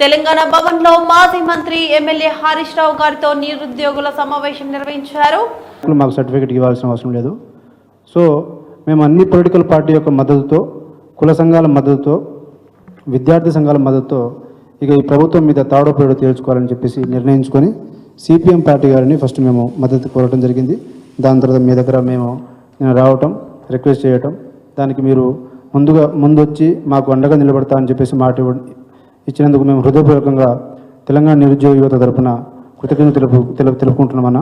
తెలంగాణ భవన్లో మాజీ మంత్రి ఎమ్మెల్యే హరీష్ రావు గారితో నిరుద్యోగుల సమావేశం నిర్వహించారు. మాకు సర్టిఫికెట్ ఇవ్వాల్సిన అవసరం లేదు. సో మేము అన్ని పొలిటికల్ పార్టీ యొక్క మద్దతుతో, కుల సంఘాల మద్దతుతో, విద్యార్థి సంఘాల మద్దతుతో ఇక ఈ ప్రభుత్వం మీద తాడో పేడో తేల్చుకోవాలని చెప్పేసి నిర్ణయించుకొని సిపిఎం పార్టీ గారిని ఫస్ట్ మేము మద్దతు కోరటం జరిగింది. దాని తర్వాత మీ దగ్గర మేము రావటం, రిక్వెస్ట్ చేయటం, దానికి మీరు ముందొచ్చి మాకు అండగా నిలబడతా అని చెప్పేసి మాట ఇచ్చినందుకు మేము హృదయపూర్వకంగా తెలంగాణ నిరుద్యోగ యువత తరపున కృతజ్ఞతలు తెలుపుకుంటున్నామన్నా.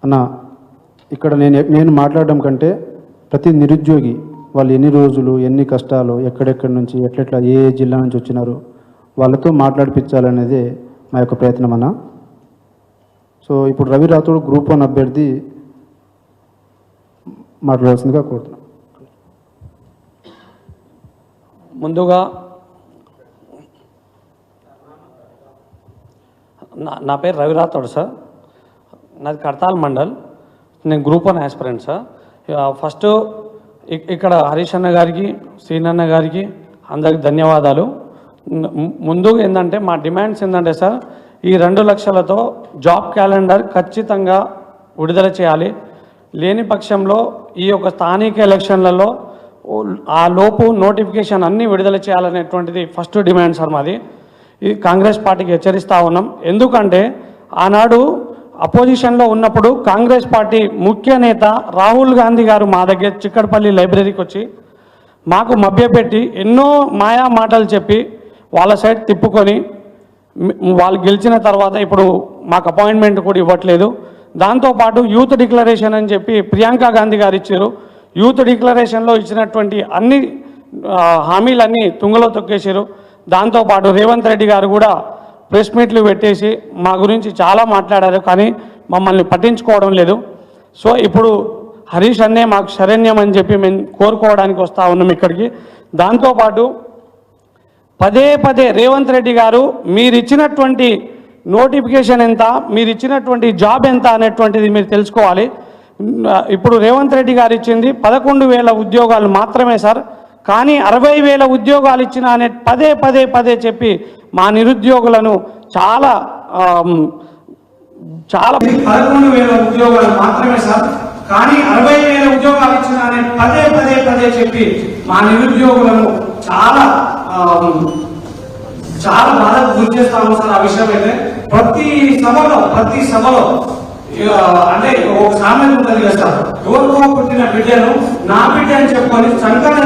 అన్న, ఇక్కడ నేను మాట్లాడడం కంటే ప్రతి నిరుద్యోగి వాళ్ళు ఎన్ని రోజులు, ఎన్ని కష్టాలు, ఎక్కడెక్కడి నుంచి, ఎట్లెట్లా, ఏ జిల్లా నుంచి వచ్చినారు, వాళ్ళతో మాట్లాడిపించాలనేదే మా యొక్క ప్రయత్నం అన్న. సో ఇప్పుడు రవి రాథోడ్ గ్రూప్ 1 అభ్యర్థి మాట్లాడాల్సిందిగా కోరుతున్నాం. ముందుగా నా పేరు రవి రాథోడ్ సార్. నాది కడతాల్ మండల్. నేను గ్రూప్ 1 ఆస్పిరెంట్ సార్. ఫస్ట్ ఇక్కడ హరీష్ అన్న గారికి, శ్రీనన్న గారికి అందరికి ధన్యవాదాలు. ముందుగా ఏంటంటే మా డిమాండ్స్ ఏంటంటే సార్, ఈ 2 లక్షలతో జాబ్ క్యాలెండర్ ఖచ్చితంగా విడుదల చేయాలి. లేని పక్షంలో ఈ యొక్క స్థానిక ఎలక్షన్లలో ఆ లోపు నోటిఫికేషన్ అన్నీ విడుదల చేయాలనేటువంటిది ఫస్ట్ డిమాండ్ సార్ మాది. ఇది కాంగ్రెస్ పార్టీకి హెచ్చరిస్తూ ఉన్నాం. ఎందుకంటే ఆనాడు అపోజిషన్లో ఉన్నప్పుడు కాంగ్రెస్ పార్టీ ముఖ్య నేత రాహుల్ గాంధీ గారు మా దగ్గర చిక్కడపల్లి లైబ్రరీకి వచ్చి మాకు మభ్యపెట్టి ఎన్నో మాయా మాటలు చెప్పి వాళ్ళ సైడ్ తిప్పుకొని వాళ్ళు గెలిచిన తర్వాత ఇప్పుడు మాకు అపాయింట్మెంట్ కూడా ఇవ్వట్లేదు. దాంతోపాటు యూత్ డిక్లరేషన్ అని చెప్పి ప్రియాంక గాంధీ గారు ఇచ్చారు. యూత్ డిక్లరేషన్లో ఇచ్చినటువంటి అన్ని హామీలన్నీ తుంగలో తొక్కేసారు. దాంతోపాటు రేవంత్ రెడ్డి గారు కూడా ప్రెస్ మీట్లు పెట్టేసి మా గురించి చాలా మాట్లాడారు, కానీ మమ్మల్ని పట్టించుకోవడం లేదు. సో ఇప్పుడు హరీష్ అన్నే మాకు శరణ్యం అని చెప్పి మేము కోరుకోవడానికి వస్తూ ఉన్నాం ఇక్కడికి. దాంతోపాటు పదే రేవంత్ రెడ్డి గారు మీరు ఇచ్చినటువంటి నోటిఫికేషన్ ఎంత, మీరు ఇచ్చినటువంటి జాబ్ ఎంత అనేటువంటిది మీరు తెలుసుకోవాలి. ఇప్పుడు రేవంత్ రెడ్డి గారు ఇచ్చింది 11,000 ఉద్యోగాలు మాత్రమే సార్, కానీ 60,000 ఉద్యోగాలు ఇచ్చిన అనే పదే చెప్పి మా నిరుద్యోగులను చాలా 11,000 ఉద్యోగాలు మాత్రమే సార్, కానీ 60,000 ఉద్యోగాలు ఇచ్చిన అనే పదే చెప్పి మా నిరుద్యోగులను చాలా బాధకు గురి చేస్తాము సార్. ఆ విషయం అయితే ప్రతి సభలో అంటే ఒక సామెత ఉంటుంది కదా సార్, ఎవరికో పుట్టిన బిడ్డను నా బిడ్డ అని చెప్పుకొని సంతానం